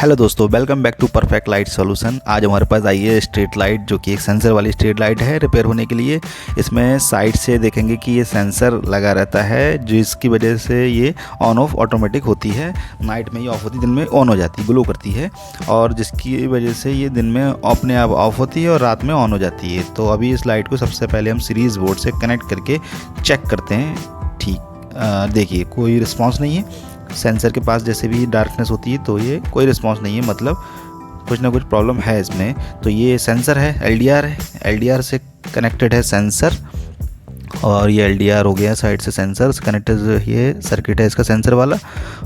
Hello दोस्तों, welcome back to perfect light solution. आज हमारे पास आई है स्ट्रीट लाइट, जो कि एक सेंसर वाली स्ट्रीट लाइट है रिपेयर होने के लिए। इसमें साइड से देखेंगे कि ये सेंसर लगा रहता है, जिसकी वजह से ये ऑन ऑफ ऑटोमेटिक होती है। नाइट में ये ऑफ होती है, दिन में ऑन हो जाती है, ग्लो करती है, और जिसकी वजह से ये दिन में अपने आप ऑफ होती है और रात में ऑन हो जाती है। तो अभी इस लाइट को सबसे पहले हम सीरीज़ बोर्ड से कनेक्ट करके चेक करते हैं। ठीक देखिए, कोई रिस्पॉन्स नहीं है। सेंसर के पास जैसे भी डार्कनेस होती है तो ये कोई रिस्पांस नहीं है, मतलब कुछ ना कुछ प्रॉब्लम है इसमें। तो ये सेंसर है, एलडीआर है, एलडीआर से कनेक्टेड है सेंसर, और ये एलडीआर हो गया साइड से सेंसर से कनेक्टेड। ये सर्किट है इसका सेंसर वाला,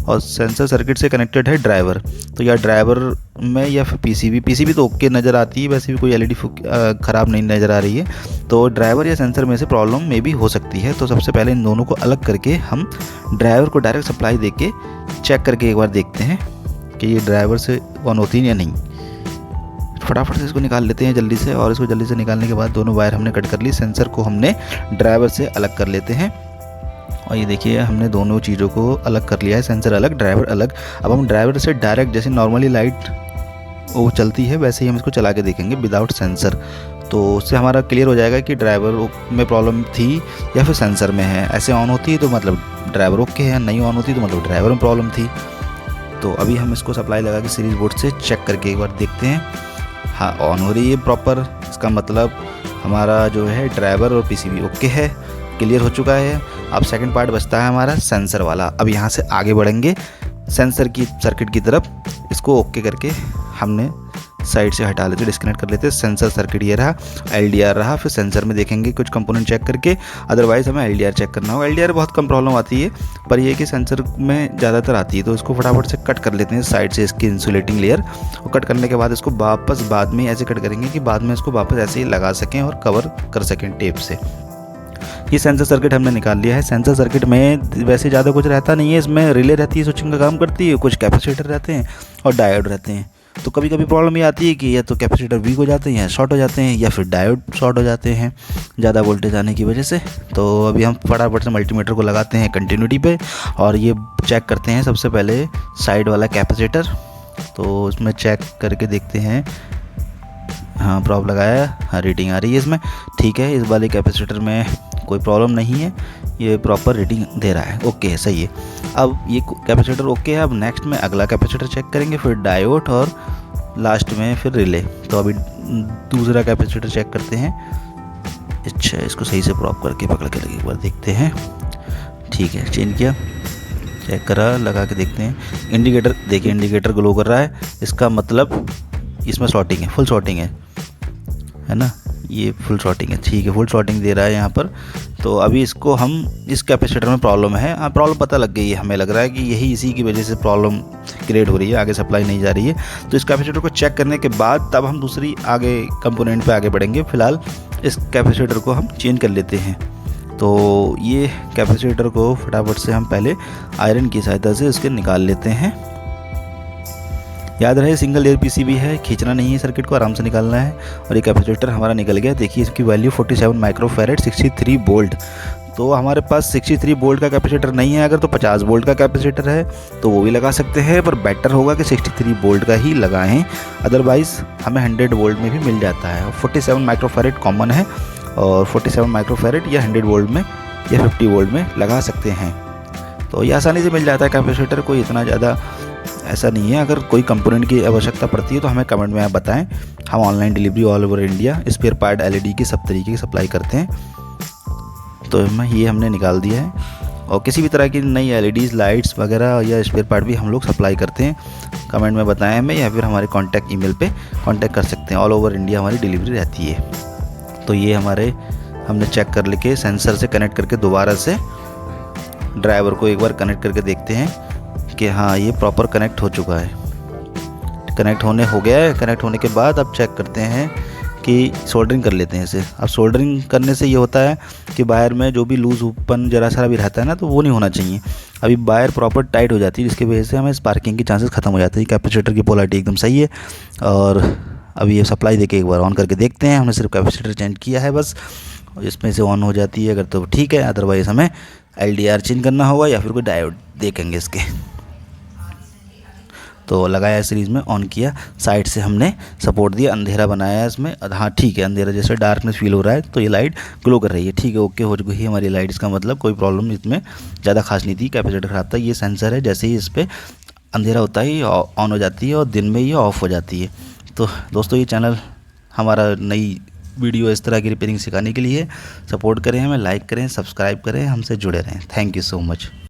और सेंसर सर्किट से कनेक्टेड है ड्राइवर। तो या ड्राइवर में या फिर पीसीबी तो ओके नज़र आती है, वैसे भी कोई एलईडी ख़राब नहीं नज़र आ रही है। तो ड्राइवर या सेंसर में से प्रॉब्लम में भी हो सकती है। तो सबसे पहले इन दोनों को अलग करके हम ड्राइवर को डायरेक्ट सप्लाई दे के चेक करके एक बार देखते हैं कि ये ड्राइवर से ऑन होती है या नहीं। फटाफट से इसको निकाल लेते हैं जल्दी से, और इसको जल्दी से निकालने के बाद दोनों वायर हमने कट कर ली। सेंसर को हमने ड्राइवर से अलग कर लेते हैं, और ये देखिए हमने दोनों चीज़ों को अलग कर लिया है, सेंसर अलग, ड्राइवर अलग। अब हम ड्राइवर से डायरेक्ट जैसे नॉर्मली लाइट वो चलती है वैसे ही हम इसको चला के देखेंगे विदाउट सेंसर। तो उससे हमारा क्लियर हो जाएगा कि ड्राइवर में प्रॉब्लम थी या फिर सेंसर में है। ऐसे ऑन होती है तो मतलब ड्राइवर ओके है, नहीं ऑन होती तो मतलब ड्राइवर में प्रॉब्लम थी। तो अभी हम इसको सप्लाई लगा के सीरीज बोर्ड से चेक करके एक बार देखते हैं। हाँ, ऑन हो रही है प्रॉपर, इसका मतलब हमारा जो है ड्राइवर और पीसीबी ओके है, क्लियर हो चुका है। अब सेकंड पार्ट बचता है हमारा सेंसर वाला। अब यहाँ से आगे बढ़ेंगे सेंसर की सर्किट की तरफ। इसको ओके करके हमने साइड से हटा लेते, डिस्कनेक्ट कर लेते। सेंसर सर्किट ये रहा, एलडीआर रहा। फिर सेंसर में देखेंगे कुछ कंपोनेंट चेक करके, अदरवाइज़ हमें एलडीआर चेक करना होगा। एलडीआर बहुत कम प्रॉब्लम आती है, पर ये कि सेंसर में ज़्यादातर आती है। तो इसको फटाफट से कट कर लेते हैं साइड से, इसकी इंसुलेटिंग लेयर। और कट करने के बाद इसको वापस बाद में ऐसे कट करेंगे कि बाद में इसको वापस ऐसे ही लगा सकें और कवर कर सकें टेप से। ये सेंसर सर्किट हमने निकाल लिया है। सेंसर सर्किट में वैसे ज़्यादा कुछ रहता नहीं है, इसमें रिले रहती है, स्विचिंग का काम करती है, कुछ कैपेसिटर रहते हैं और डायोड रहते हैं। तो कभी कभी प्रॉब्लम ये आती है कि या तो कैपेसिटर वीक हो जाते हैं या शॉर्ट हो जाते हैं, या फिर डायोड शॉर्ट हो जाते हैं ज़्यादा वोल्टेज आने की वजह से। तो अभी हम फटाफट से मल्टीमीटर को लगाते हैं कंटिन्यूटी पे, और ये चेक करते हैं सबसे पहले साइड वाला कैपेसिटर। तो उसमें चेक करके देखते हैं, हाँ प्रॉब लगाया, हाँ रीडिंग आ रही है इसमें, ठीक है। इस वाले कैपेसिटर में कोई प्रॉब्लम नहीं है, ये प्रॉपर रीडिंग दे रहा है, ओके है, सही है। अब ये कैपेसिटर ओके है। अब नेक्स्ट में अगला कैपेसिटर चेक करेंगे, फिर डायोड, और लास्ट में फिर रिले। तो अभी दूसरा कैपेसिटर चेक करते हैं। अच्छा, इसको सही से प्रॉप करके पकड़ के एक बार देखते हैं, ठीक है, चेंज किया, चेक करा, लगा के देखते हैं। इंडिकेटर देखिए, इंडिकेटर ग्लो कर रहा है, इसका मतलब इसमें शॉर्टिंग है, फुल शॉर्टिंग है ना, ये फुल शॉर्टिंग है, ठीक है, फुल शॉर्टिंग दे रहा है यहाँ पर। तो अभी इसको हम, इस कैपेसिटर में प्रॉब्लम है, हाँ प्रॉब्लम पता लग गई है, हमें लग रहा है कि यही इसी की वजह से प्रॉब्लम क्रिएट हो रही है, आगे सप्लाई नहीं जा रही है। तो इस कैपेसिटर को चेक करने के बाद तब हम दूसरी आगे कंपोनेंट पे आगे बढ़ेंगे। फिलहाल इस कैपेसिटर को हम चेंज कर लेते हैं। तो ये कैपेसिटर को फटाफट से हम पहले आयरन की सहायता से इसके निकाल लेते हैं। याद रहे सिंगल लेयर पीसीबी है, खींचना नहीं है, सर्किट को आराम से निकालना है। और ये कैपेसिटर हमारा निकल गया। देखिए इसकी वैल्यू 47 माइक्रोफैरेड 63 वोल्ट। तो हमारे पास 63 वोल्ट का कैपेसिटर नहीं है, अगर तो 50 वोल्ट का कैपेसिटर है तो वो भी लगा सकते हैं, पर बेटर होगा कि 63 वोल्ट का ही लगाएं, अदरवाइज़ हमें 100 वोल्ट में भी मिल जाता है। 47 माइक्रोफैरेड कॉमन है, और 47 माइक्रोफैरेड या 100 वोल्ट में या 50 वोल्ट में लगा सकते हैं। तो ये आसानी से मिल जाता है कैपेसिटर, कोई इतना ज़्यादा ऐसा नहीं है। अगर कोई कंपोनेंट की आवश्यकता पड़ती है तो हमें कमेंट में आप बताएं। हम online delivery all over India spare part LED की सब तरीके की सप्लाई करते हैं। तो ये हमने निकाल दिया है, और किसी भी तरह की नई एलईडीज़, लाइट्स वगैरह या स्पेयर पार्ट भी हम लोग सप्लाई करते हैं। कमेंट में बताएं हमें, या फिर हमारे कॉन्टैक्ट ईमेल पे कॉन्टैक्ट कर सकते हैं। ऑल ओवर इंडिया हमारी डिलीवरी रहती है। तो ये हमने चेक कर लेके सेंसर से कनेक्ट करके दोबारा से ड्राइवर को एक बार कनेक्ट करके देखते हैं कि हाँ ये प्रॉपर कनेक्ट हो चुका है। कनेक्ट हो गया है। कनेक्ट होने के बाद अब चेक करते हैं कि सोल्डरिंग कर लेते हैं इसे। अब सोल्डरिंग करने से ये होता है कि वायर में जो भी लूज ओपन जरा सा भी रहता है ना, तो वो नहीं होना चाहिए। अभी वायर प्रॉपर टाइट हो जाती है, जिसकी वजह से हमें स्पार्किंग के चांसेस ख़त्म हो जाते हैं। कैपेसिटर की पोलैरिटी एकदम सही है। और अभी ये सप्लाई देके एक बार ऑन करके देखते हैं। हमने सिर्फ कैपेसिटर चेंज किया है बस, इसमें से ऑन हो जाती है अगर तो ठीक है, अदरवाइज़ हमें एलडीआर चेंज करना होगा या फिर कोई डायोड देखेंगे इसके। तो लगाया सीरीज़ में, ऑन किया, साइड से हमने सपोर्ट दिया, अंधेरा बनाया है इसमें। हाँ ठीक है, अंधेरा जैसे डार्कनेस फील हो रहा है तो ये लाइट ग्लो कर रही है। ठीक है, ओके हो गई हमारी लाइट। इसका मतलब कोई प्रॉब्लम इसमें ज़्यादा खास नहीं थी, कैपेसिटर खराब था। ये सेंसर है, जैसे ही इस पर अंधेरा होता है ये ऑन हो जाती है और दिन में ये ऑफ़ हो जाती है। तो दोस्तों, ये चैनल हमारा नई वीडियो इस तरह की रिपेयरिंग सिखाने के लिए सपोर्ट करें हमें, लाइक करें, सब्सक्राइब करें, हमसे जुड़े रहें। Thank you so much.